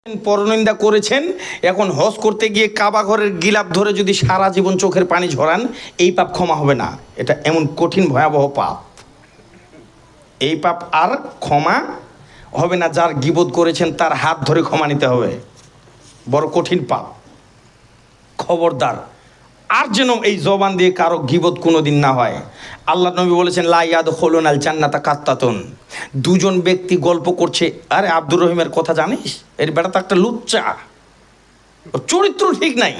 পরনিন্দা করেছেন, এখন হজ করতে গিয়ে কাবা ঘরের গিলাপ ধরে যদি সারা জীবন চোখের পানি ঝরান, এই পাপ ক্ষমা হবে না। এটা এমন কঠিন ভয়াবহ পাপ, এই পাপ আর ক্ষমা হবে না। যার গীবত করেছেন তার হাত ধরে ক্ষমা নিতে হবে, বড় কঠিন পাপ। খবরদার আর যেন এই জবান দিয়ে কারো গীবত কোনোদিন না হয়। আল্লাহ নবী বলেছেন, লা ইয়াদখুলুন আল জান্নাতা কাত্তাতুন। দুজন ব্যক্তি গল্প করছে, আরে আব্দুর রহিমের কথা জানিস, এর বেটা তো একটা লুচ্চা, ওর চরিত্র ঠিক নাই,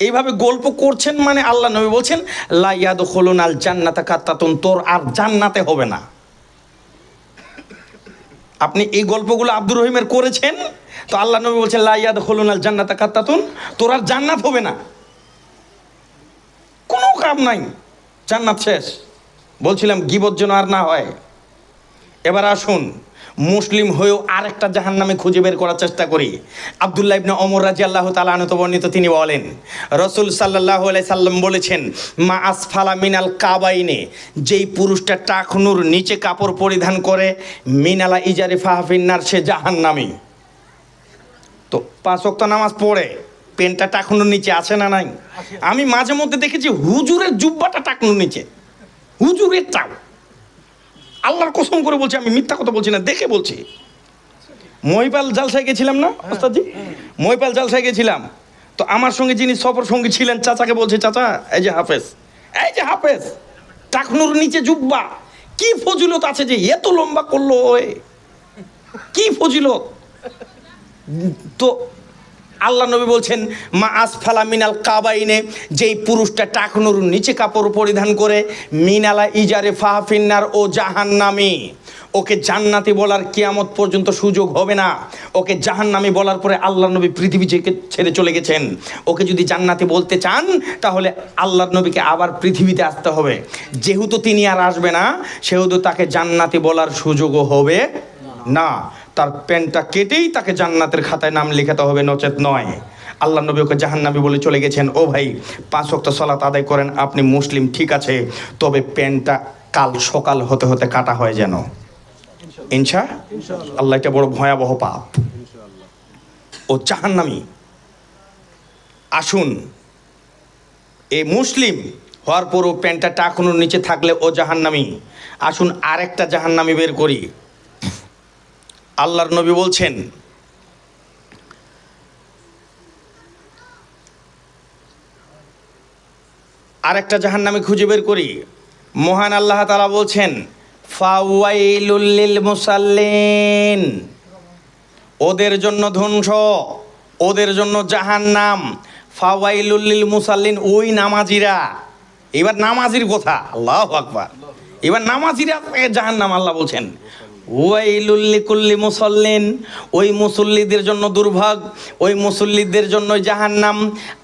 এইভাবে গল্প করছেন মানে আল্লাহ নবী বলছেন, লা ইয়াদখুলুন আল জান্নাতা কাত্তাতুন, তোর আর জান্নাতে হবে না। আপনি এই গল্পগুলো আব্দুর রহিমের করেছেন, তো আল্লাহ নবী বলছেন, লা ইয়াদখুলুন আল জান্নাতা কাত্তাতুন, তোর আর জান্নাত হবে না, কোনো কাম নাই, জান্নাত শেষ। বলছিলাম গীবত যেন আর না হয়। এবার আসুন মুসলিম হয়েও আরেকটা জাহান্নামে খুঁজে বের করার চেষ্টা করি। আব্দুল্লাহ ইবনে ওমর রাদিয়াল্লাহু তাআলা আনহু বর্ণিত, তিনি বলেন, রাসূল সাল্লাল্লাহু আলাইহি সাল্লাম বলেছেন, মা আসফালা মিনাল কাবাইনে, যেই পুরুষটা টাকনুর নিচে কাপড় পরিধান করে, মিনালা ইজারি ফাহফিন্নার, সে জাহান্নামী। তো 5 ওয়াক্ত নামাজ পড়ে পেনটা টাকনুর নিচে আছে না নাই? আমি মাঝে মধ্যে দেখেছি হুজুরের জুব্বাটা টাকনুর নিচে, হুজুরের টাও, আল্লাহর কসম করে বলছি, আমি মিথ্যা কথা বলছি না, দেখে বলছি। মহিপাল জালসায় গেছিলাম না ওস্তাদজি, মহিপাল জালসায় গেছিলাম, তো আমার সঙ্গে যিনি সফর সঙ্গী ছিলেন চাচাকে বলছে, চাচা এই যে হাফেজ, এই যে হাফেজ, টাকনুর নিচে জুব্বা, কি ফজিলত আছে যে এত লম্বা করলো, কি ফজিলত। তো আল্লাহ নবী বলছেন, মা আসফালা মিনাল কাবাইনে, যেই পুরুষটা টাকনুর নিচে কাপড় পরিধান করে, মিনালা ইজারে ফাহফিন্নার, ও জাহান্নামী, ওকে জান্নাতি বলার কিয়ামত পর্যন্ত সুযোগ হবে না। ওকে জাহান্নামী বলার পরে আল্লাহ নবী পৃথিবী ছেড়ে চলে গেছেন। ওকে যদি জান্নাতি বলতে চান তাহলে আল্লাহ নবীকে আবার পৃথিবীতে আসতে হবে। যেহেতু তিনি আর আসবে না, সেহেতু তাকে জান্নাতি বলার সুযোগও হবে না। তার প্যান্টটা কেটেই তাকে জান্নাতের খাতায় নাম লেখাতে হবে, নচেত নয়। আল্লাহ নবী ওকে জাহান্নামী বলে চলে গেছেন। ও ভাই, 5 ওয়াক্ত সালাত আদায় করেন, আপনি মুসলিম ঠিক আছে, তবে প্যান্টটা কাল সকাল হতে হতে কাটা হয় যেন, আল্লাহ। এটা বড় ভয়াবহ পাপ, ও জাহান্নামী। আসুন, এ মুসলিম হওয়ার পরও প্যান্টটা টাকনুর নিচে থাকলে ও জাহান্নামী। আসুন আরেকটা জাহান্নামী বের করি। আল্লাহর নবী বলছেন, আরেকটা জাহান্নামী খুঁজে বের করি। মহান আল্লাহ তাআলা বলছেন, ফাওয়াইলুল লিল মুসাল্লিন, ওদের জন্য ধ্বংস, ওদের জন্য জাহান্নাম। ফাওয়াইলুল লিল মুসাল্লিন, ওই নামাজিরা। এবার নামাজির কথা, আল্লাহু আকবার, এবার নামাজিরা জাহান্নাম। আল্লাহ বলছেন, ওয়াইলুল লিকুল্লি মুসাল্লিন, ওই মুসল্লিদের জন্য দুর্ভোগ, ওই মুসল্লিদের জন্য জাহান্নাম।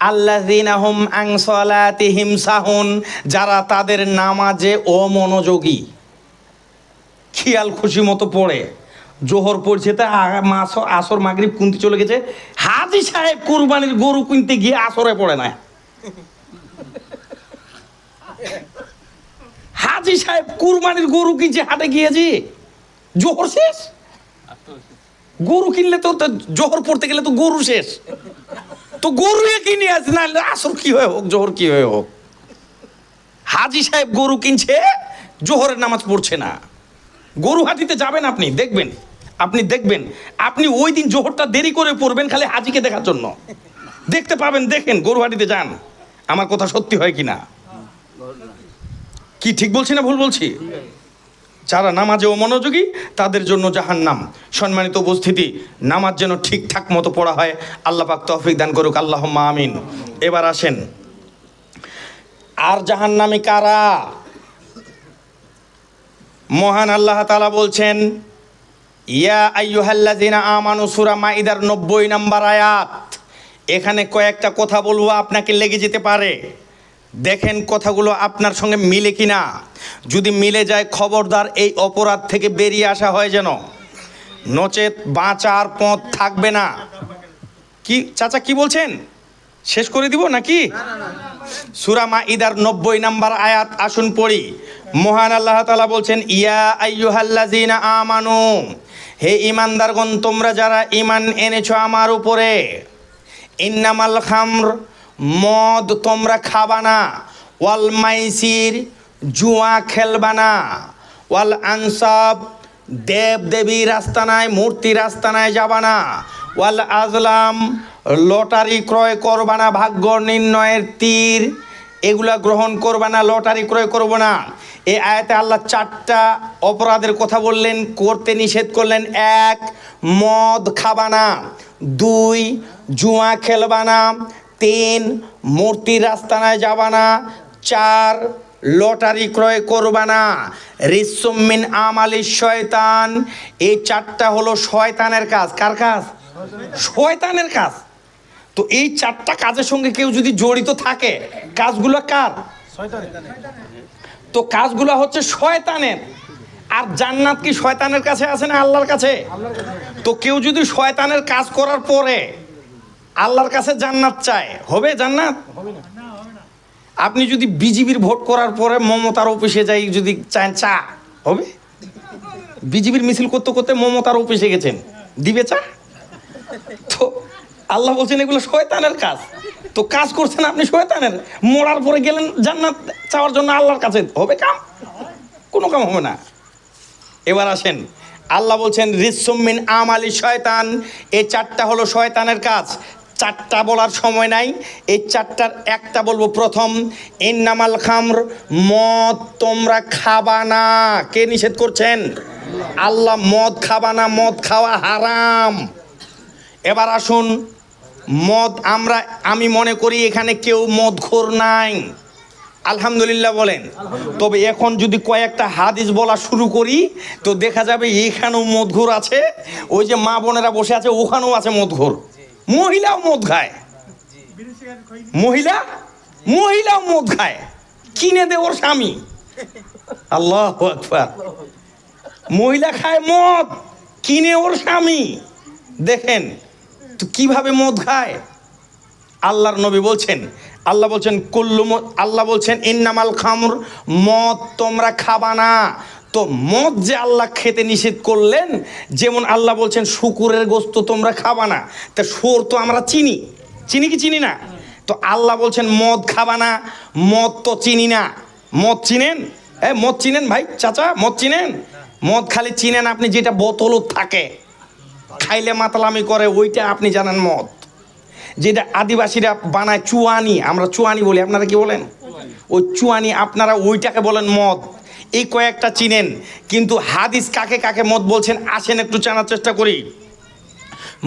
আল্লাযীনা হুম আন সালাতিহিম সাহুন, যারা তাদের নামাজে অমনোযোগী, খেয়াল খুশি মতো পড়ে। জোহর পড়ছে, তা আসর মাগরিব কুনতে চলে গেছে, হাজী সাহেব কুরবানির গরু কিনতে গিয়ে আসরে পড়ে না। হাজী সাহেব কুরবানির গরু কিনছে, হাটে গিয়েছি, জোহর শেষ। গরু কিনলে তো জোহর পড়তে গেলে তো গরু শেষ, তো গরু কিনে আসে না, আসর কি হয়ে হোক, জোহর কি হয়ে হোক। হাজী সাহেব গরু কিনছে, জোহরের নামাজ পড়ছে না। গরু হাটিতে যাবেন, আপনি দেখবেন, আপনি ওই দিন জোহরটা দেরি করে পড়বেন খালি হাজিকে দেখার জন্য, দেখতে পাবেন। দেখেন, গরু হাটিতে যান, আমার কথা সত্যি হয় কিনা, কি ঠিক বলছি না ভুল বলছি? যারা নামাজে অমনোযোগী তাদের জন্য জাহান্নাম। সম্মানিত উপস্থিতি, নামাজ যেন ঠিকঠাক মতো পড়া হয়, আল্লাহ পাক তৌফিক দান করুক, আল্লাহুম্মা আমিন। এবার আসেন, আর জাহান্নামী কারা? মহান আল্লাহ তাআলা বলছেন, ইয়া আইয়ুহাল্লাযীনা আমানু, সূরা মাইদার 90 নম্বর আয়াত। এখানে কয়েকটা কথা বলবো, আপনাকে লেগে যেতে পারে, দেখেন কথাগুলো আপনার সঙ্গে মিলে কিনা। যদি মিলে যায় খবরদার এই অপরাধ থেকে বেরিয়ে আসা হয় যেন, নচেত বাঁচার পথ থাকবে না। কি চাচা কি বলছেন, শেষ করে দিব নাকি? সূরা মাইদার 90 নম্বর আয়াত, আসুন পড়ি। মহান আল্লাহ তাআলা বলছেন, ইয়া আইয়ুহাল্লাযীনা আমানু, হে ঈমানদারগণ, তোমরা যারা ঈমান এনেছো আমার উপরে, ইন্নামাল খামর, মদ তোমরা খাবা না, ওয়াল মাইসির, জুয়া খেলবা না, ওয়াল আনসাব, দেব দেবীর আস্তানায় মূর্তির আস্তানায় যাবা না, ওয়াল আজলাম, লটারি ক্রয় করবা না, ভাগ্য নির্ণয়ের তীর এগুলা গ্রহণ করবা না, লটারি ক্রয় করবো না। এই আয়াতে আল্লাহ 4টা অপরাধের কথা বললেন, করতে নিষেধ করলেন। 1, মদ খাবা না। 2, জুয়া খেলবা না। 3, মূর্তির আস্তানায় যাবা না। 4, লটারি ক্রয় করবা না। রিসুম মিন আমালিশ শয়তান, এই 4টা হলো শয়তানের কাজ। কার কাজ? শয়তানের কাজ। তো এই 4টা কাজের সঙ্গে কেউ যদি জড়িত থাকে, কাজগুলো কার? তো কাজগুলো হচ্ছে শয়তানের। আর জান্নাত কি শয়তানের কাছে আছে না আল্লাহর কাছে? তো কেউ যদি শয়তানের কাজ করার পরে আল্লাহর কাছে জান্নাত চায়, হবে জান্নাত? আপনি যদি বিজিবির ভোট করার পরে মমতার অফিসে যাই যদি চান, চা হবে? বিজিবির মিছিল করতে করতে মমতার অফিসে গেছেন, দিবে চা? তো আল্লাহ বলছেন এগুলো শয়তানের কাজ। তো কাজ করছেন আপনি শয়তানের, মরার পরে গেলেন জান্নাত চাওয়ার জন্য আল্লাহর কাছে, হবে কাম? কোনো কাম হবে না। এবার আসেন, আল্লাহ বলছেন রিসুম মিন আমালি শয়তান, এই 4টা হলো শয়তানের কাজ। 4টা বলার সময় নাই, এই 4টার একটা বলবো। প্রথম, ইন্নামাল খামর, মদ তোমরা খাবা না। কে নিষেধ করছেন? আল্লাহ। মদ খাবা না, মদ খাওয়া হারাম। এবার আসুন, মদ আমি মনে করি এখানে কেউ মদখোর নাই, আলহামদুলিল্লাহ বলেন। তবে এখন যদি কয়েকটা হাদিস বলা শুরু করি তো দেখা যাবে এখানেও মদঘোর আছে, ওই যে মা বোনেরা বসে আছে ওখানেও আছে মদঘোর। মহিলাও মদ খায়, মহিলাও মদ খায়, কিনে দে ওর স্বামী। আল্লাহু আকবার। মহিলা খায় মদ, কিনে ওর স্বামী। দেখেন তো কিভাবে মদ খায়। আল্লাহর নবী বলছেন, আল্লাহ বলছেন ইন্নামাল খামর, মদ তোমরা খাবা না। তো মদ যে আল্লাহ খেতে নিষেধ করলেন, যেমন আল্লাহ বলছেন শুকুরের গোস্ত তোমরা খাবা না। তা শুয়োর তো আমরা চিনি কি চিনি না? তো আল্লাহ বলছেন মদ খাবা না, মদ তো চিনি না। মদ চিনেন? মদ চিনেন ভাই, চাচা মদ চিনেন? মদ খালি চিনেন আপনি যেটা বোতলও থাকে, খাইলে মাতালামি করে, ওইটা আপনি জানেন মদ। যেটা আদিবাসীরা বানায় চুয়ানি, আমরা চুয়ানি বলি, আপনারা কি বলেন? ওই চুয়ানি, আপনারা ওইটাকে বলেন মদ। এই কয়েকটা চিনেন, কিন্তু হাদিস কাকে কাকে মদ বলছেন আসেন একটু জানার চেষ্টা করি।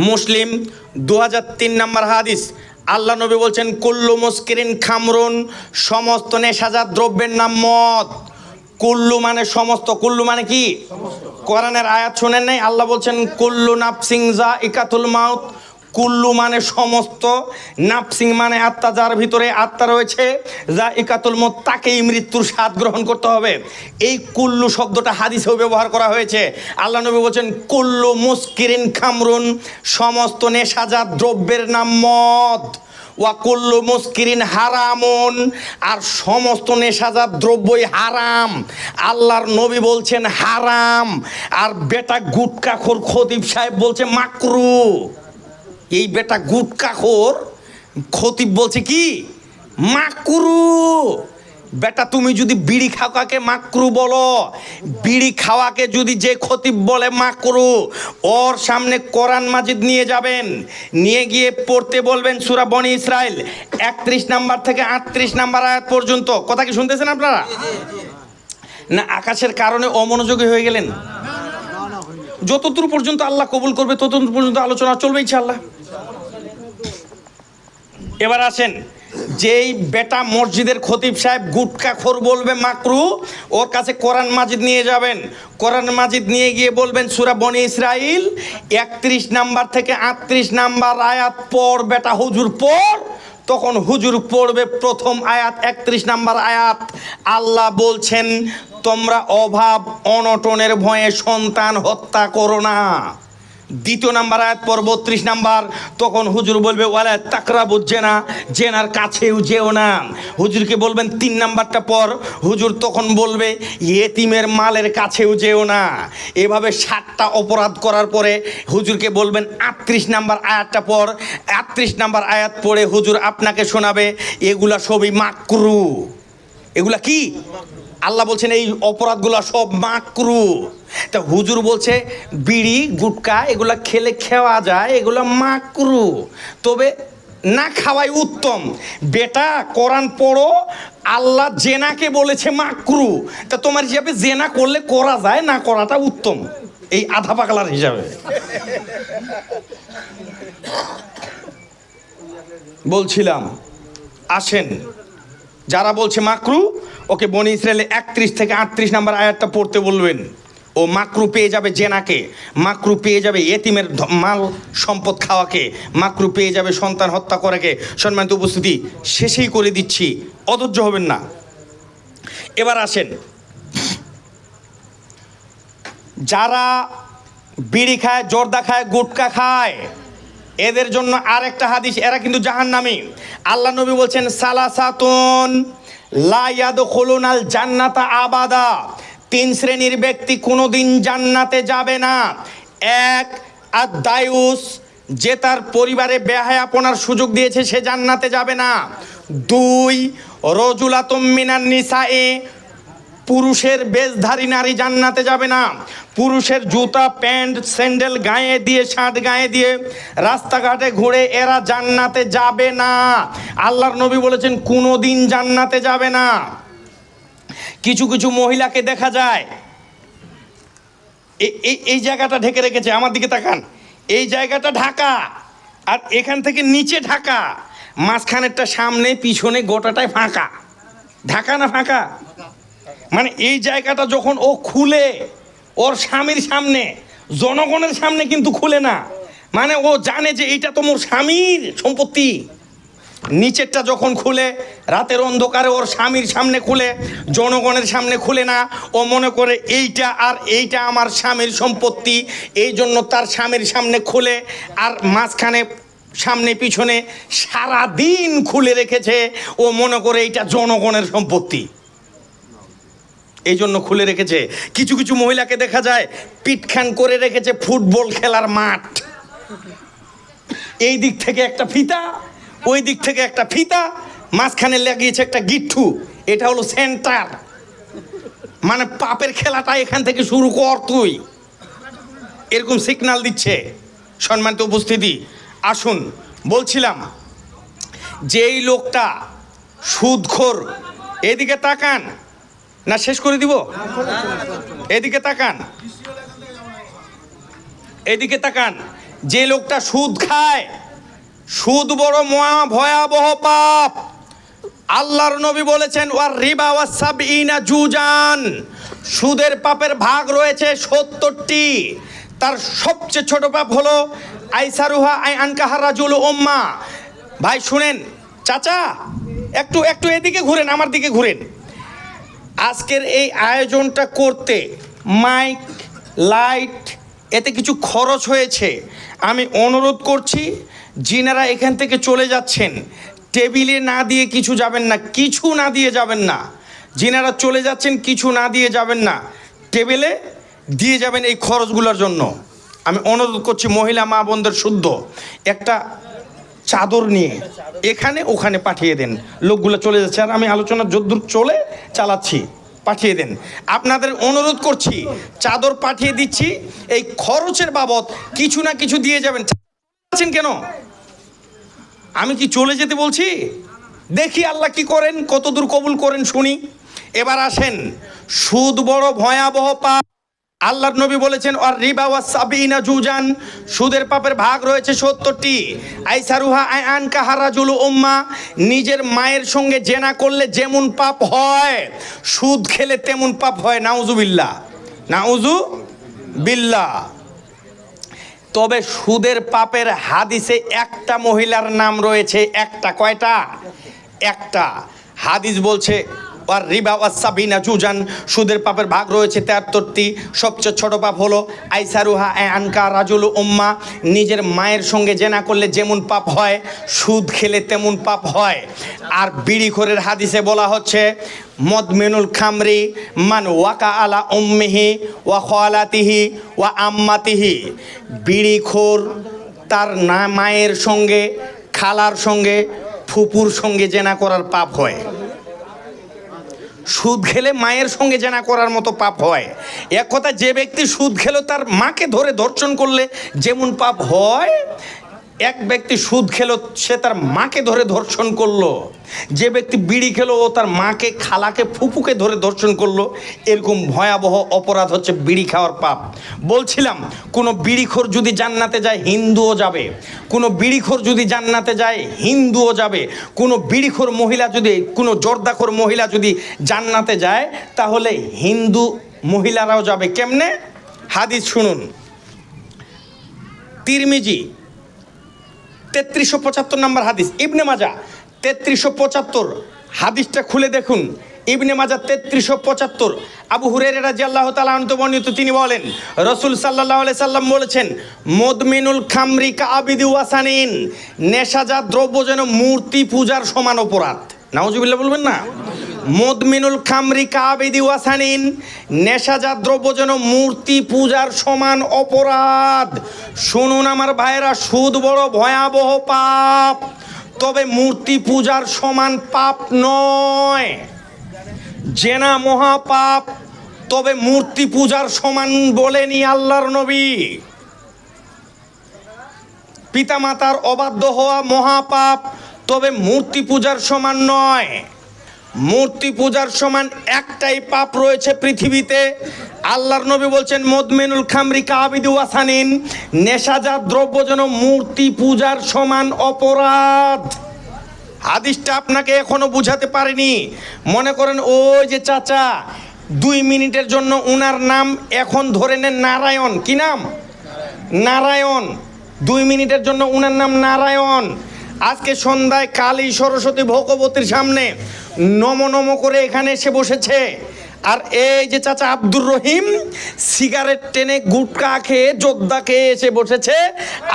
মুসলিম 2003 নম্বর হাদিস, আল্লাহ নবী বলছেন কুল্লু মুস্কিরিন খামরুন, সমস্ত নেশাজাত দ্রব্যের নাম মদ। কুল্লু মানে সমস্ত, কুল্লু মানে কি? কোরআনের আয়াত শুনেন নাই? আল্লাহ বলছেন কুল্লু নাফসিন যায়িকাতুল মাউত। কুল্লু মানে সমস্ত, নাফসিং মানে আত্মা, যার ভিতরে আত্মা রয়েছে, যায়িকাতুল মউত, তাকেই মৃত্যুর স্বাদ গ্রহণ করতে হবে। এই কুল্লু শব্দটা হাদিসেও ব্যবহার করা হয়েছে। আল্লাহ নবী বলছেন কুল্লু মুস্কিরিন খামরুন, সমস্ত নেশাজাত দ্রব্যের নাম মদ। ওয়া কুল্লু মুস্কিরিন হারামুন, আর সমস্ত নেশাজাত দ্রব্যই হারাম। আল্লাহর নবী বলছেন হারাম, আর বেটা গুটকাখোর খতিব সাহেব বলছে মাকরু। এই বেটা গুটকাখোর খতিব বলছে কি? মাকরু। বেটা তুমি যদি বিড়ি খাওয়াকে মাকরু বলো, বিড়ি খাওয়াকে যদি যে খতিব বলে মাকরু, ওর সামনে কোরআন মাজিদ নিয়ে যাবেন, নিয়ে গিয়ে পড়তে বলবেন সূরা বনি ইসরাইল 31 নাম্বার থেকে 38 নাম্বার আয়াত পর্যন্ত। কথা কি শুনতেছেন আপনারা? না আকাশের কারণে অমনোযোগী হয়ে গেলেন? যতদূর পর্যন্ত আল্লাহ কবুল করবে ততদূর পর্যন্ত আলোচনা চলবে ইনশাআল্লাহ। এবার আসেন, যেই বেটা মসজিদের খতিব সাহেব গুটকাখোর বলবে মাকরু, ওর কাছে কোরআন মাজিদ নিয়ে যাবেন। কোরআন মাজিদ নিয়ে গিয়ে বলবেন সূরা বনি ইসরাইল 31 নাম্বার থেকে 38 নাম্বার আয়াত পড় বেটা হুজুর পড়। তখন হুজুর পড়বে প্রথম আয়াত, 31 নাম্বার আয়াত। আল্লাহ বলছেন তোমরা অভাব অনটনের ভয়ে সন্তান হত্যা করো না। দ্বিতীয় নাম্বার আয়াত পর 32 নাম্বার, তখন হুজুর বলবে ওয়ালা তাকরাবুজ জেনা, জেনার কাছেও যেও না। হুজুরকে বলবেন 3 নাম্বারটা পর, হুজুর তখন বলবে ইয়েতিমের মালের কাছেও যেও না। এভাবে 7টা অপরাধ করার পরে হুজুরকে বলবেন 38 নাম্বার আয়াতটা পর। 38 নাম্বার আয়াত পড়ে হুজুর আপনাকে শোনাবে এগুলা সবই মাকরু। এগুলা কি? আল্লাহ বলছেন এই অপরাধগুলো সব মাকরু। তা হুজুর বলছে বিড়ি গুটকা এগুলা খেলে খাওয়া যায়, এগুলো মাকরু, তবে না খাওয়াই উত্তম। বেটা কোরআন পড়ো, আল্লাহ জেনাকে বলেছে মাকরু, তা তোমার হিসাবে জেনা করলে করা যায়, না করাটা উত্তম, এই আধা পাগলার হিসাবে। বলছিলাম আসেন, যারা বলছে মাকরু ওকে বনি ইসরায়েলে 31 থেকে 38 নাম্বার আয়াতটা পড়তে বলবেন। ও মাকরু পেয়ে যাবে জেনাকে, মাকরু পেয়ে যাবে এতিমের মাল সম্পদ খাওয়াকে, মাকরু পেয়ে যাবে সন্তান হত্যা করাকে। সম্মানিত উপস্থিতি, শেষেই করে দিচ্ছি, অধৈর্য হবেন না। এবার আসেন, যারা বিড়ি খায়, জর্দা খায়, গুটকা খায়, এদের জন্য আরেকটা হাদিস, এরা কিন্তু জাহান্নামী। আল্লাহ নবী বলছেন সালাসাতুন লা ইয়াদখুলুনাল জান্নাতা আবাদা, 3 শ্রেণীর ব্যক্তি কোনোদিন জান্নাতে যাবে না। 1 আদ-দায়ুস, যে তার পরিবারে বেহায়াপনার সুযোগ দিয়েছে সে জান্নাতে যাবে না। 2 রজুলাতুম মিনান নিসায়ে, পুরুষের বেশধারী নারী জান্নাতে যাবে না। পুরুষের জুতা প্যান্ট স্যান্ডেল গায়ে দিয়ে, শার্ট গায়ে দিয়ে রাস্তাঘাটে ঘুরে এরা জান্নাতে যাবে না। আল্লাহর নবী বলেছেন কোনোদিন জান্নাতে যাবে না। কিছু কিছু মহিলাকে দেখা যায়, এই জায়গাটা ঢেকে রেখেছে, আমার দিকে তাকান, এই জায়গাটা ঢাকা আর এখান থেকে নিচে ঢাকা, মাঝখানেরটা সামনে পিছনে গোটাটাই ফাঁকা। ঢাকা না ফাঁকা? মানে এই জায়গাটা যখন ও খুলে ওর স্বামীর সামনে, জনগণের সামনে কিন্তু খুলে না, মানে ও জানে যে এইটা তো মোর স্বামীর সম্পত্তি। নিচেরটা যখন খুলে রাতের অন্ধকারে ওর স্বামীর সামনে খুলে, জনগণের সামনে খুলে না, ও মনে করে এইটা আর এইটা আমার স্বামীর সম্পত্তি, এই জন্য তার স্বামীর সামনে খুলে, আর মাঝখানে সামনে পিছনে সারা দিন খুলে রেখেছে, ও মনে করে এইটা জনগণের সম্পত্তি, এই জন্য খুলে রেখেছে। কিছু কিছু মহিলাকে দেখা যায় পিটখান করে রেখেছে ফুটবল খেলার মাঠ, এই দিক থেকে একটা ফিতা, ওই দিক থেকে একটা ফিতা, মাঝখানে লাগিয়েছে একটা গিট্টু, এটা হলো সেন্টার, মানে পাপের খেলাটা এখান থেকে শুরু কর তুই, এরকম সিগন্যাল দিচ্ছে। সম্মানিত উপস্থিতি, আসুন, বলছিলাম যে এই লোকটা সুদখোর, এদিকে তাকান, না শেষ করে দিব? এদিকে তাকান, এদিকে তাকান, যে লোকটা সুদ খায়, সুদ বড় ভয়াবহ পাপ। আল্লাহর নবী বলেছেন ওয়ার রিবা ওয়াস সাবঈনা জুজান, সুদের পাপের ভাগ রয়েছে 70টি। তার সবচেয়ে ছোট পাপ হলো আইসারুহা আই আনকাহা রাজুল উম্মা। ভাই শুনেন, চাচা একটু একটু এদিকে ঘুরেন, আমার দিকে ঘুরেন। আজকের এই আয়োজনটা করতে মাইক, লাইট, এতে কিছু খরচ হয়েছে। আমি অনুরোধ করছি যিনারা এখান থেকে চলে যাচ্ছেন, টেবিলে না দিয়ে কিছু যাবেন না, কিছু না দিয়ে যাবেন না। যিনারা চলে যাচ্ছেন কিছু না দিয়ে যাবেন না, টেবিলে দিয়ে যাবেন এই খরচগুলোর জন্য। আমি অনুরোধ করছি মহিলা মা বোনদের শুদ্ধ একটা চাদর নিয়ে এখানে ওখানে পাঠিয়ে দেন। লোকগুলো চলে যাচ্ছে, আর আমি আলোচনা যদ্দূর চলে চালাচ্ছি, পাঠিয়ে দেন। আপনাদের অনুরোধ করছি, চাদর পাঠিয়ে দিচ্ছি, এই খরচের বাবদ কিছু না কিছু দিয়ে যাবেন। কেন আমি কি চলে যেতে বলছি? দেখি আল্লাহ কি করেন, কতদূর কবুল করেন শুনি। এবার আসেন, সুদ বড় ভয়াবহ পাপ। আল্লাহর নবী বলেছেন আর রিবা ওয়াস সাবঈনা জুজান, সুদের পাপের ভাগ রয়েছে 70টি। আইসারুহা আই আনকাহা রাজুল উম্মা, নিজের মায়ের সঙ্গে জেনা করলে যেমন পাপ হয়, সুদ খেলে তেমন পাপ হয়। নাউজুবিল্লাহ, নাউজুবিল্লাহ। তবে সুদের পাপের হাদিসে একটা মহিলার নাম রয়েছে, একটা। কয়টা? একটা। হাদিস বলছে আর রিবা ওয়াসাবিনা জুজান, সুদের পাপের ভাগ রয়েছে 73টি। সবচেয়ে ছোট পাপ হলো আইসারুহা আনকা রাজুল উম্মা, নিজের মায়ের সঙ্গে জেনা করলে যেমন পাপ হয় সুদ খেলে তেমন পাপ হয়। আর বিড়িখোরের হাদিসে বলা হচ্ছে মদমিনুল খামরি মান ওয়াকা আলা উম্মিহি ওয়া খালাতিহি ওয়া আম্মাতিহি, বিড়িখোর তার না মায়ের সঙ্গে, খালার সঙ্গে, ফুপুর সঙ্গে জেনা করার পাপ হয়। সুদ খেলে মায়ের সঙ্গে জেনা করার মতো পাপ হয়। এক কথা, যে ব্যক্তি সুদ খেলো তার মাকে ধরে ধর্ষণ করলে যেমন পাপ হয়, এক ব্যক্তি সুদ খেলো সে তার মাকে ধরে ধর্ষণ করলো, যে ব্যক্তি বিড়ি খেলো ও তার মাকে, খালাকে, ফুপুকে ধরে ধর্ষণ করলো, এরকম ভয়াবহ অপরাধ হচ্ছে বিড়ি খাওয়ার পাপ। বলছিলাম কোনো বিড়িখোর যদি জান্নাতে যায় হিন্দুও যাবে, কোনো বিড়িখোর যদি জান্নাতে যায় হিন্দুও যাবে, কোনো বিড়িখোর মহিলা যদি, কোনো জর্দাখোর মহিলা যদি জান্নাতে যায় তাহলে হিন্দু মহিলারাও যাবে। কেমনে? হাদিস শুনুন, তিরমিজি 3375 নম্বর হাদিস, ইবনে মাজা 3375, হাদিসটা খুলে দেখুন। ইবনে মাজা 3375, আবু হুরায়রা রাদিয়াল্লাহু তাআলা আনহু বর্ণিত, তিনি বলেন রাসূল সাল্লাল্লাহু আলাইহি সাল্লাম বলেছেন মুদমিনুল খামরি কাআবিদি ওয়াসানিন, নেশাজাত দ্রব্য যেন মূর্তি পূজার সমান অপরাধ। নাউজুবিল্লাহ বলবেন না? মুদমিনুল খামরি কাআবিদি ওয়াসানিন, নেশাজাত দ্রব্য যেন মূর্তি পূজার সমান অপরাধ। শুনুন আমার ভাইয়েরা, সুদ বড় ভয়াবহ পাপ, তবে মূর্তি পূজার সমান পাপ নয়। জেনা মহাপাপ, তবে মূর্তি পূজার সমান বলেনি আল্লাহর নবী। পিতামাতার অবাধ্য হওয়া মহাপাপ, তবে মূর্তি পূজার সমান নয়। মূর্তি পূজার সমান একটাই পাপ রয়েছে পৃথিবীতে, আল্লাহর নবী বলছেন মুদমিনুল খামরি কাআবিদি ওয়াসানিন, নেশাজাত দ্রব্য যেন মূর্তি পূজার সমান অপরাধ। হাদিসটা আপনাকে এখনো বুঝাতে পারেনি। মনে করেন ওই যে চাচা 2 মিনিটের জন্য উনার নাম এখন ধরে নেন নারায়ণ। কি নাম? নারায়ণ। 2 মিনিটের জন্য উনার নাম নারায়ণ। আজকে সন্ধ্যায় কালী সরস্বতী ভগবতীর সামনে নম নম করে এখানে এসে বসেছে। আর এই যে চাচা আব্দুর রহিম সিগারেট টেনে গুটকা খেয়ে জোদ্দা খেয়ে এসে বসেছে।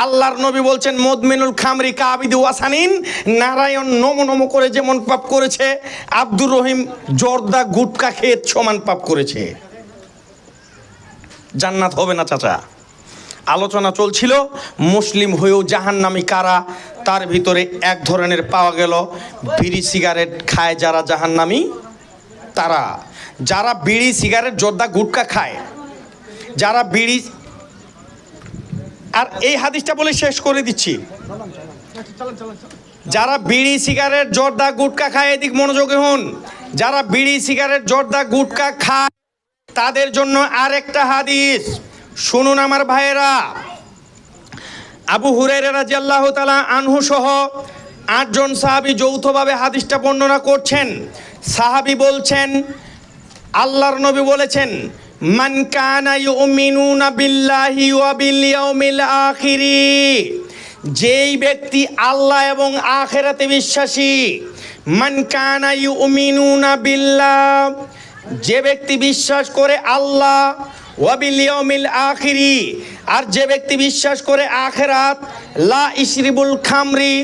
আল্লাহর নবী বলছেন মুদমিনুল খামরি কাআবিদি ওয়াসানিন, নারায়ণ নম নম করে যেমন পাপ করেছে আব্দুর রহিম জর্দা গুটকা খেয়ে সমান পাপ করেছে। জান্নাত হবে না চাচা। আলোচনা চলছিল মুসলিম হয়েও জাহান্নামী কারা, তার ভিতরে এক ধরনের পাওয়া গেল বিড়ি সিগারেট খায় যারা জাহান্নামী তারা, যারা বিড়ি সিগারেট জর্দা গুটকা খায়, যারা বিড়ি। আর এই হাদিসটা বলে শেষ করে দিচ্ছি, যারা বিড়ি সিগারেট জর্দা গুটকা খায়, এদিক মনোযোগী হন, যারা বিড়ি সিগারেট জর্দা গুটকা খায় তাদের জন্য আরেকটা হাদিস শুনুন আমার ভাইয়েরা। আবু হুরায়রা রাদিয়াল্লাহু তাআলা আনহু সহ 8 জন সাহাবী যৌথভাবে হাদিসটা বর্ণনা করছেন। সাহাবী বলছেন আল্লাহর নবী বলেছেন মান কানা ইউমিনুনা বিল্লাহি ওয়া বিল ইয়াউমিল আখিরি, যেই ব্যক্তি আল্লাহ এবং আখিরাতে বিশ্বাসী। মান কানা ইউমিনুনা বিল্লাহ, যে ব্যক্তি বিশ্বাস করে আল্লাহ, ওয়া বিল ইয়াউমিল আখিরি, আর যে ব্যক্তি বিশ্বাস করে আখিরাত, লা ইশরিবুল খামরি,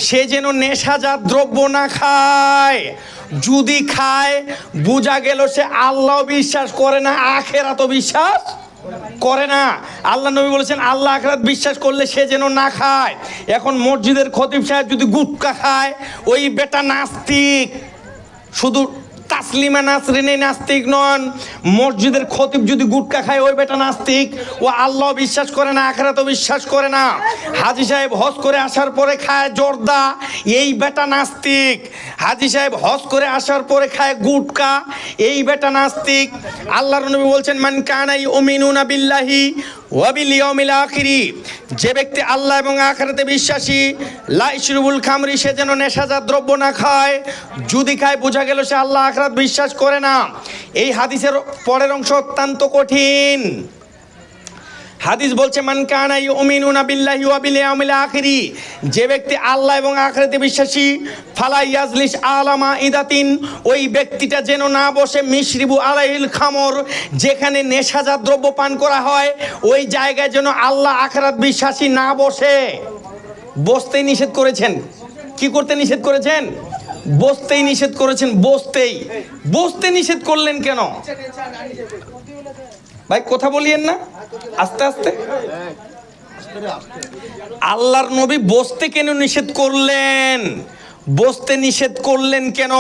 সে যেন নেশাজাত দ্রব্য না খায়। যদি খায় বোঝা গেল সে আল্লাহ বিশ্বাস করে না, আখিরাতও বিশ্বাস করে না। আল্লাহ নবী বলেছেন আল্লাহ আখিরাত বিশ্বাস করলে সে যেন না খায়। এখন মসজিদের খতিব সাহেব যদি গুটকা খায়, ওই বেটা নাস্তিক। শুধু তাসলিমা নাসরিনে নাস্তিক নন, মসজিদের খতিব যদি গুটকা খায় ওই বেটা নাস্তিক। ও আল্লাহ বিশ্বাস করে না, আখিরাতও বিশ্বাস করে না। হাজী সাহেব হজ করে আসার পরে খায় জর্দা, এই বেটা নাস্তিক। হাজী সাহেব হজ করে আসার পরে খায় গুটকা, এই বেটা নাস্তিক। আল্লাহর নবী বলছেন মান কানা ইউমিনুনা বিল্লাহি ওয়া বিল ইয়াউমিল আখিরি, যে ব্যক্তি আল্লাহ এবং আখিরাতে বিশ্বাসী, লা ইশরিবুল খামরি, সে যেন নেশাজাত দ্রব্য না খায়। যদি খায় বোঝা গেল সে আল্লাহ আখিরাত বিশ্বাস করে না। এই হাদিসের পরের অংশ অত্যন্ত কঠিন। হাদিস বলছে মান কানা ইউমিনুনা বিল্লাহি ওয়া বিল ইয়াউমিল আখিরি, যে ব্যক্তি আল্লাহ এবং আখিরাতে বিশ্বাসী, ফালা ইয়াজলিস আলামা ইদাতিন, ওই ব্যক্তিটা যেন না বসে মিশরিবু আলাইহিল খামর, যেখানে নেশাজাত দ্রব্য পান করা হয় ওই জায়গায় যেন আল্লাহ আখিরাত বিশ্বাসী না বসে। বসতেই নিষেধ করেছেন। কি করতে নিষেধ করেছেন? বসতেই নিষেধ করেছেন। বসতে নিষেধ করলেন কেন ভাই? কথা বলিয়েন না, আস্তে আস্তে। আল্লাহর নবী বসতে কেন নিষেধ করলেন? বসতে নিষেধ করলেন কেন?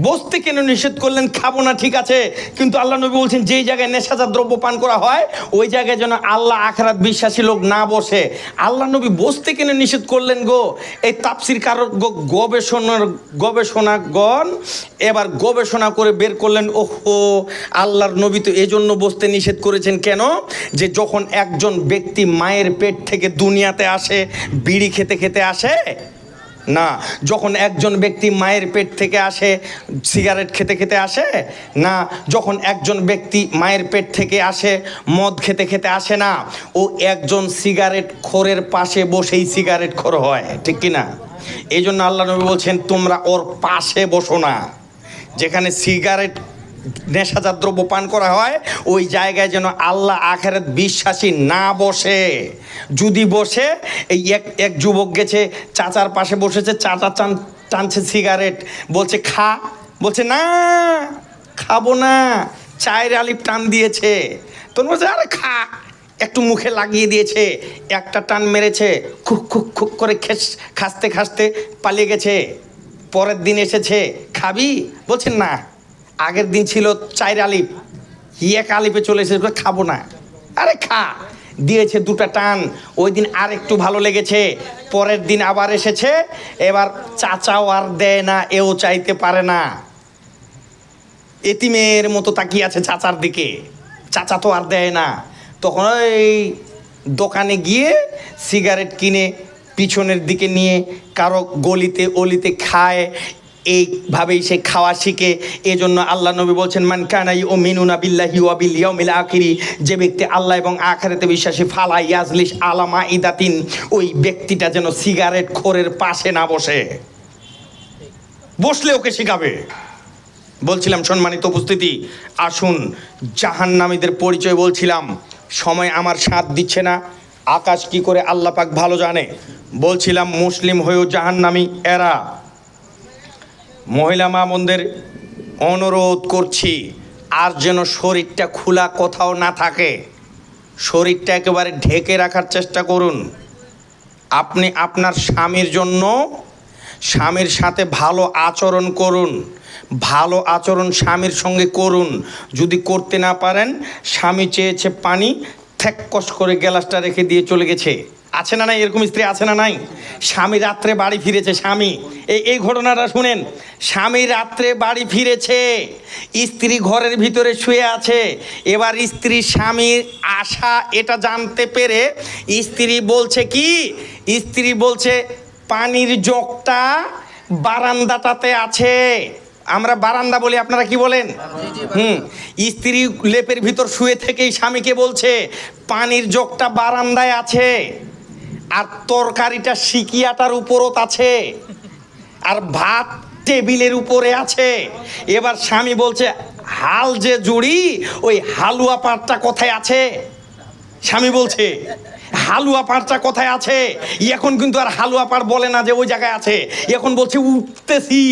বসতে কেন নিষেধ করলেন? খাবো না ঠিক আছে, কিন্তু আল্লাহ নবী বলছেন যেই জায়গায় নেশাজাত দ্রব্য পান করা হয় ওই জায়গায় যেন আল্লাহ আখিরাত বিশ্বাসী লোক না বসে। আল্লাহ নবী বসতে কেন নিষেধ করলেন গো? এই তাফসীর কারক গবেষণাগণ এবার গবেষণা করে বের করলেন, ওহো, আল্লাহর নবী তো এজন্য বসতে নিষেধ করেছেন। কেন? যে যখন একজন ব্যক্তি মায়ের পেট থেকে দুনিয়াতে আসে বিড়ি খেতে খেতে আসে না, যখন একজন ব্যক্তি মায়ের পেট থেকে আসে সিগারেট খেতে খেতে আসে না, যখন একজন ব্যক্তি মায়ের পেট থেকে আসে মদ খেতে খেতে আসে না, ও একজন সিগারেট খোরের পাশে বসেই সিগারেট খোর হয়, ঠিক কি না? এই জন্য আল্লাহ নবী বলছেন তোমরা ওর পাশে বসো না। যেখানে সিগারেট নেশাজাত দ্রব্য পান করা হয় ওই জায়গায় যেন আল্লাহ আখিরাত বিশ্বাসী না বসে। যদি বসে, এই এক যুবক গেছে চাচার পাশে বসেছে, চাচা টানছে সিগারেট, বলছে খা, বলছে না খাবো না, চায়ের আলিফ টান দিয়েছে, তোর বলছে আরে খা, একটু মুখে লাগিয়ে দিয়েছে, একটা টান মেরেছে, খুক খুক খুক করে খাসতে খাসতে পালিয়ে গেছে। পরের দিন এসেছে, খাবি? বলছেন না, আগের দিন ছিল চায়ের আলিফ, এক আলিফে চলে এসেছে, খাবো না। আরে খা, দিয়েছে দুটা টান, ওই দিন আর একটু ভালো লেগেছে, পরের দিন আবার এসেছে, এবার চাচাও আর দেয় না, এও চাইতে পারে না, এতিমের মতো তাকিয়ে আছে চাচার দিকে, চাচা তো আর দেয় না। তখন ওই দোকানে গিয়ে সিগারেট কিনে পিছনের দিকে নিয়ে কারো গলিতে অলিতে খায়, এইভাবেই সে খাওয়া শিখে। এজন্য আল্লাহ নবী বলছেন মান কানা ইউমিনুনা বিল্লাহি ওয়া বিল ইয়াউমিল আখিরি, যে ব্যক্তি আল্লাহ এবং আখিরাতে বিশ্বাসী, ফালা ইয়াজলিস আলা মাইদাতিন, ওই ব্যক্তিটা যেন সিগারেট খোরের পাশে না বসে। বসলে ওকে শিখাবে। বলছিলাম সম্মানিত উপস্থিতি, আসুন জাহান্নামীদের পরিচয় বলছিলাম, সময় আমার সাথ দিচ্ছে না, আকাশ কি করে আল্লাহ পাক ভালো জানে। বলছিলাম মুসলিম হয়েও জাহান্নামী এরা। মহিলা মা বোনদের অনুরোধ করছি, আর যেন শরীরটা খোলা কোথাও না থাকে, শরীরটা একেবারে ঢেকে রাখার চেষ্টা করুন। আপনি আপনার স্বামীর জন্য স্বামীর সাথে ভালো আচরণ করুন, ভালো আচরণ স্বামীর সঙ্গে করুন। যদি করতে না পারেন, স্বামী চেয়েছে পানি, থ্যাককস করে গ্লাসটা রেখে দিয়ে চলে গেছে, আছে না নাই? এরকম স্ত্রী আছে না নাই? স্বামী রাত্রে বাড়ি ফিরেছে, স্বামী এই ঘটনাটা শুনেন, স্বামী রাত্রে বাড়ি ফিরেছে, স্ত্রী ঘরের ভিতরে শুয়ে আছে। এবার স্ত্রী স্বামীর আশা এটা জানতে পেরে স্ত্রী বলছে কি, স্ত্রী বলছে পানির জগটা বারান্দাটাতে আছে। আমরা বারান্দা বলি, আপনারা কি বলেন? স্ত্রী লেপের ভিতর শুয়ে থেকেই স্বামীকে বলছে পানির জগটা বারান্দায় আছে, আর তরকারিটা সিকিয়াটার উপরও আছে, আর ভাত টেবিলের উপরে আছে। এবার স্বামী বলছে হাল যে জুড়ি, ওই হালুয়া পাটটা কোথায় আছে? স্বামী বলছে হালুয়া পাড়টা কোথায় আছে? এখন কিন্তু আর হালুয়া পাড় বলে না যে ওই জায়গায় আছে, এখন বলছে উঠতেছি।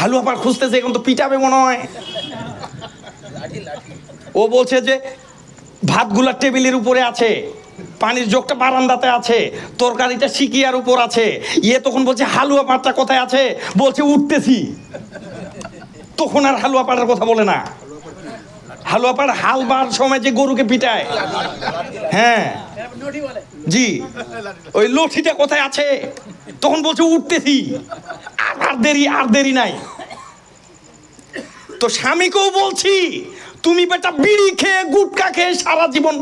হালুয়া পাড় খুঁজতেছে, এখন তো পিটাবে মনে হয়। ও বলছে যে ভাতগুলা টেবিলের উপরে আছে, পানির জগটা বারান্দাতে আছে, তরকারিটা সিকিয়ার উপর আছে। তখন বলছে হালুয়া পাড়টা কোথায় আছে? বলছে উঠতেছি। তখন আর হালুয়া পাড়ার কথা বলে না। হালুয়া পাড় হাল বার সময় যে গরুকে পিটায়, হ্যাঁ জি, ওই লঠিটা কোথায় আছে? তখন বলছে উঠতেছি। আর দেরি নাই। তো স্বামীকেও বলছি, তুমি বেটা বিড়ি খেয়ে গুটকা খেয়ে সারা জীবন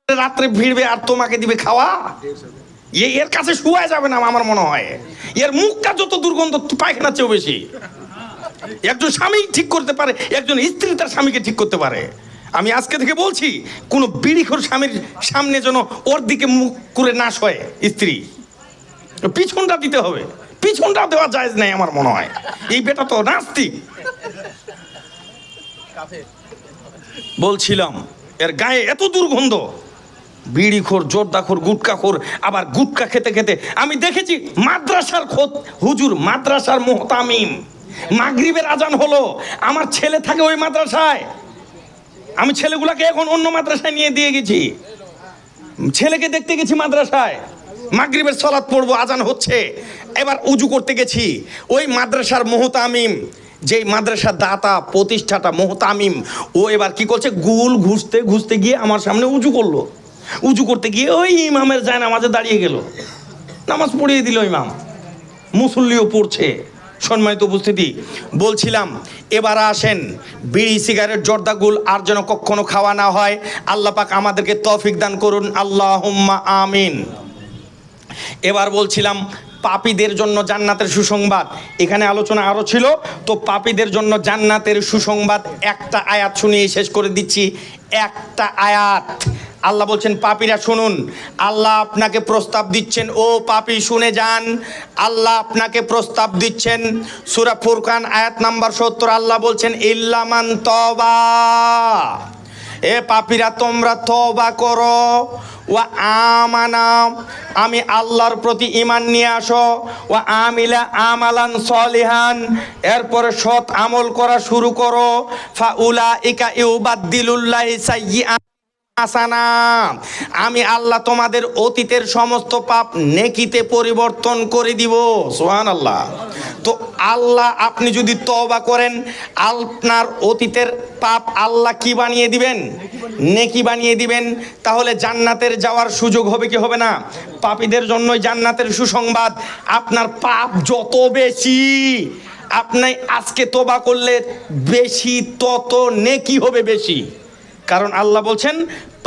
রাত্রে ভিড়বে আর তোমাকে দিবে খাওয়া? এর কাছে শুয়া যাবে না আমার মনে হয়। এর মুখটা যত দুর্গন্ধ, পায়খানার চেয়েও বেশি। একজন স্বামী ঠিক করতে পারে, একজন স্ত্রী তার স্বামীকে ঠিক করতে পারে। আমি আজকে থেকে বলছি, কোনো বিড়িখোর স্বামীর সামনে যেন ওর দিকে মুখ করে না শোয় স্ত্রী, পিছনটা দিতে হবে। পিছনটা দেওয়া জায়েজ নাই আমার মনে হয়। এই বেটা তো নাস্তিক। বলছিলাম এর গায়ে এত দুর্গন্ধ, বিড়িখোর, জর্দাখোর, গুটকাখোর, আবার গুটকা খেতে খেতে আমি দেখেছি মাদ্রাসার হুজুর, মাদ্রাসার মুহতামিম, মাগরিবের আজান হলো, আমার ছেলে থাকে ওই মাদ্রাসায়, আমি ছেলেগুলাকে এখন অন্য মাদ্রাসায় নিয়ে দিয়ে গেছি, ছেলেকে দেখতে গেছি মাদ্রাসায়, মাগরিবের সালাত পড়বো, আজান হচ্ছে, এবার উজু করতে গেছি, ওই মাদ্রাসার মুহতামিম, যেই মাদ্রাসার দাতা প্রতিষ্ঠাতা মুহতামিম, ও এবার কি করছে, গুল ঘুষতে ঘুষতে গিয়ে আমার সামনে উজু করলো। উজু করতে গিয়ে ওই ইমামের যায় নামাজে দাঁড়িয়ে গেল, নামাজ পড়িয়ে দিল ইমাম, মুসল্লিও পড়ছে। সম্মানিত উপস্থিতি, বলছিলাম এবার আসেন, বিড়ি সিগারেট জর্দাগুল আর যেন কখনো খাওয়া না হয়। আল্লাহ পাক আমাদেরকে তৌফিক দান করুন, আল্লাহুম্মা আমিন। এবার বলছিলাম পাপীদের জন্য জান্নাতের সুসংবাদ, এখানে আলোচনা আরো ছিল, তো পাপীদের জন্য জান্নাতের সুসংবাদ একটা আয়াত শুনিয়ে শেষ করে দিচ্ছি। একটা আয়াত, আল্লাহ বলছেন পাপীরা শুনুন, আল্লাহ আপনাকে প্রস্তাব দিচ্ছেন, ও পাপী শুনে যান, আল্লাহ আপনাকে প্রস্তাব দিচ্ছেন। সূরা ফুরকান আয়াত নাম্বার 70, আল্লাহ বলছেন ইল্লামান তওবা, এ পাপীরা তোমরা তওবা করো, ওয়া আমানা, আমি আল্লাহর প্রতি ঈমান নিয়ে আসো, ওয়া আমিলা আমালান সলিহান, এরপরে সৎ আমল করা শুরু করো, ফাউলাইকা ইউবাদদিলুল্লাহি সাইয়্যাত হাসানা, আমি আল্লাহ তোমাদের অতীতের সমস্ত পাপ নেকিতে পরিবর্তন করে দিব। সুবহানাল্লাহ। তো আল্লাহ, আপনি যদি তওবা করেন, আপনার অতীতের পাপ আল্লাহ কি বানিয়ে দিবেন, নেকি বানিয়ে দিবেন। তাহলে জান্নাতের যাওয়ার সুযোগ হবে কি হবে না? পাপীদের জন্যই জান্নাতের সুসংবাদ। আপনার পাপ যত বেশি, আপনি আজকে তওবা করলে বেশি তত নেকি হবে বেশি, কারণ আল্লাহ বলছেন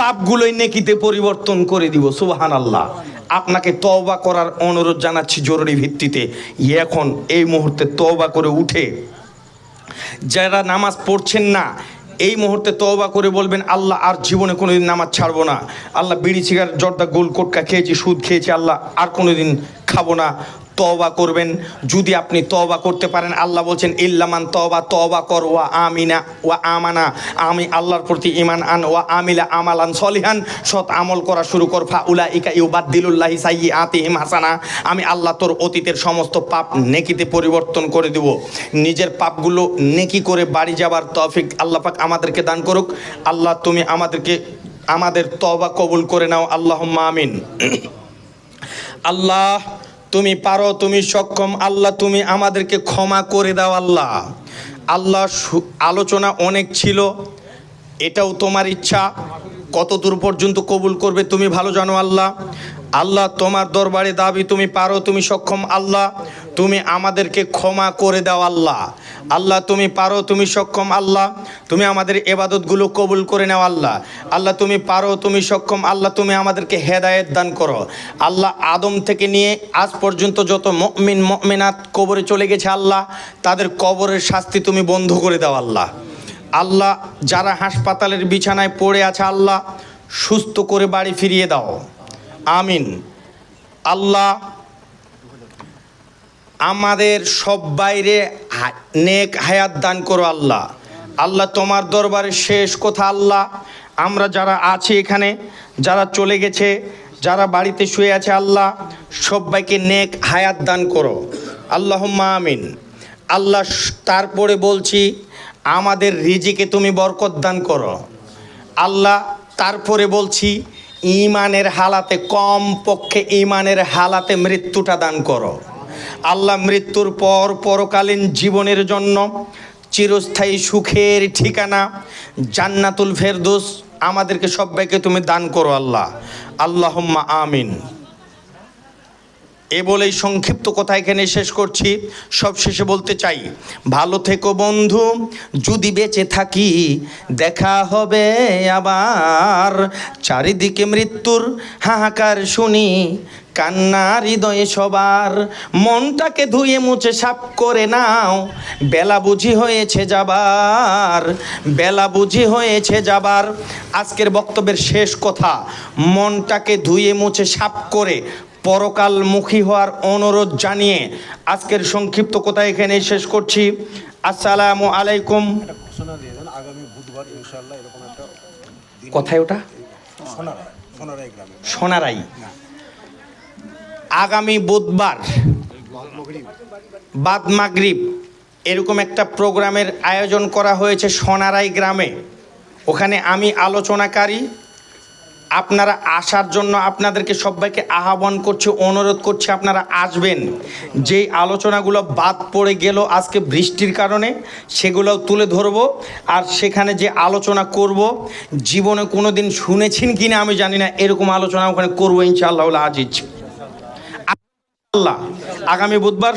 পাপগুলোই নেকিতে পরিবর্তন করে দিব। সুবহানাল্লাহ। আপনাকে তওবা করার অনুরোধ জানাচ্ছি জরুরি ভিত্তিতে, এখন এই মুহূর্তে তওবা করে উঠে, যারা নামাজ পড়ছেন না এই মুহূর্তে তওবা করে বলবেন, আল্লাহ আর জীবনে কোনোদিন নামাজ ছাড়বো না, আল্লাহ বিড়ি সিগারেট জর্দা গোল কোটকা খেয়েছি, সুদ খেয়েছি, আল্লাহ আর কোনোদিন খাবো না। তওবা করবেন। যদি আপনি তওবা করতে পারেন, আল্লাহ বলছেন ইল্লামান তওবা, তওবা কর, ওয়া আমিনা ওয়া আমানা, আমি আল্লাহর প্রতি ঈমান আন, ওয়া আমিলা আমালান সলিহান, সৎ আমল করা শুরু কর, ফাউলাইকা ইউবাদদিলুল্লাহি সাইয়্যাতিহিম হাসানা, আমি আল্লাহ তোর অতীতের সমস্ত পাপ নেকিতে পরিবর্তন করে দেব। নিজের পাপগুলো নেকি করে বাড়ি যাবার তৌফিক আল্লাহ পাক আমাদেরকে দান করুক। আল্লাহ তুমি আমাদের তওবা কবুল করে নাও, আল্লাহুম্মা আমিন। আল্লাহ তুমি পারো, তুমি সক্ষম, আল্লাহ তুমি আমাদেরকে ক্ষমা করে দাও। আল্লাহ আলোচনা অনেক ছিল, এটাও তোমার ইচ্ছা, কতদূর পর্যন্ত কবুল করবে তুমি ভালো জানো। আল্লাহ তোমার দরবারে দাবি, তুমি পারো, তুমি সক্ষম, আল্লাহ তুমি আমাদেরকে ক্ষমা করে দাও। আল্লাহ তুমি পারো, তুমি সক্ষম, আল্লাহ তুমি আমাদের ইবাদতগুলো কবুল করে নাও। আল্লাহ তুমি পারো, তুমি সক্ষম, আল্লাহ তুমি আমাদেরকে হেদায়েত দান করো। আল্লাহ আদম থেকে নিয়ে আজ পর্যন্ত যত মুমিন মুমিনাত কবরে চলে গেছে, আল্লাহ তাদের কবরের শাস্তি তুমি বন্ধ করে দাও। আল্লাহ যারা হাসপাতালের বিছানায় পড়ে আছে, আল্লাহ সুস্থ করে বাড়ি ফিরিয়ে দাও, আমিন। আল্লাহ আমাদের সব বাইরে নেক হায়াত দান করো। আল্লাহ তোমার দরবারে শেষ কথা, আল্লাহ আমরা যারা আছি এখানে, যারা চলে গেছে, যারা বাড়িতে শুয়ে আছে, আল্লাহ সবাইকে নেক হায়াত দান করো, আল্লাহুম্মা আমিন। আল্লাহ তারপরে বলছি আমাদের রিজিকে তুমি বরকত দান করো। আল্লাহ তারপরে বলছি ঈমানের হালাতে, কম পক্ষে ঈমানের হালাতে মৃত্যুটা দান করো। আল্লাহ মৃত্যুর পর পরকালীন জীবনের জন্য চিরস্থায়ী সুখের ঠিকানা জান্নাতুল ফেরদৌস আমাদেরকে সবাইকে তুমি দান করো। আল্লাহুম্মা আমিন। এ বলেই সংক্ষিপ্ত কথা এখানে শেষ করছি। সব শেষে বলতে চাই, ভালো থেকো বন্ধু, যদি বেঁচে থাকি দেখা হবে আবার। চারিদিকে মৃত্যুর হাহাকার শুনি, কান্না হৃদয়ে সবার। মনটাকে ধুয়ে মুছে সাফ করে নাও, বেলা বুঝি হয়েছে যাবার, বেলা বুঝি হয়েছে যাবার। আজকের বক্তব্যের শেষ কথা, মনটাকে ধুয়ে মুছে সাফ করে পরকালমুখী হওয়ার অনুরোধ জানিয়ে আজকের সংক্ষিপ্ত কথা এখানে শেষ করছি। আসসালামু আলাইকুম। আগামী বুধবার ইনশাআল্লাহ এরকম একটা কোথায় ওটা? সোনারাই গ্রামে সোনারাই। আগামী বুধবার বাদ মাগরিব এরকম একটা প্রোগ্রামের আয়োজন করা হয়েছে সোনারাই গ্রামে। ওখানে আমি আলোচনাকারী। আপনারা আসার জন্য আপনাদেরকে সবাইকে আহ্বান করছি, অনুরোধ করছি আপনারা আসবেন। যেই আলোচনাগুলো বাদ পড়ে গেল আজকে বৃষ্টির কারণে, সেগুলোও তুলে ধরব। আর সেখানে যে আলোচনা করব, জীবনে কোনো দিন শুনেছেন কি না আমি জানি না, এরকম আলোচনা ওখানে করবো ইনশাআল্লাহ আজিজ। আল্লাহ আগামী বুধবার